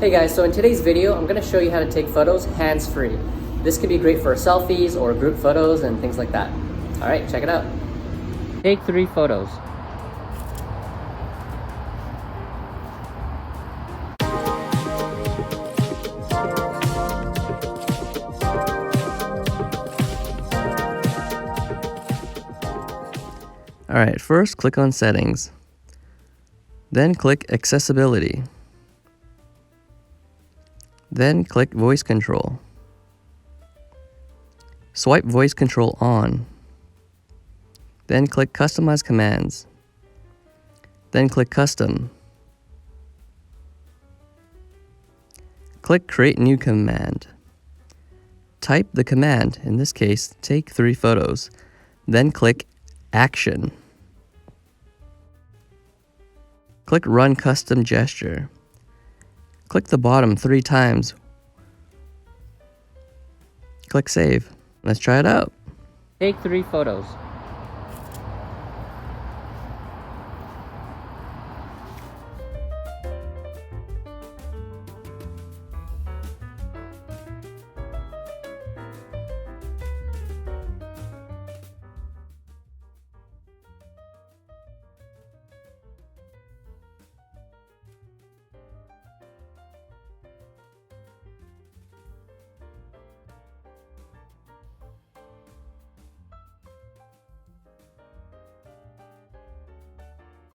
Hey guys, so in today's video, I'm going to show you how to take photos hands-free. This could be great for selfies or group photos and things like that. Alright, check it out. Take 3 photos. Alright, first click on Settings. Then click Accessibility. Then click Voice Control. Swipe Voice Control on. Then click Customize Commands. Then click Custom. Click Create New Command. Type the command, in this case, take 3 photos. Then click Action. Click Run Custom Gesture. Click the bottom 3 times. Click Save. Let's try it out. Take 3 photos.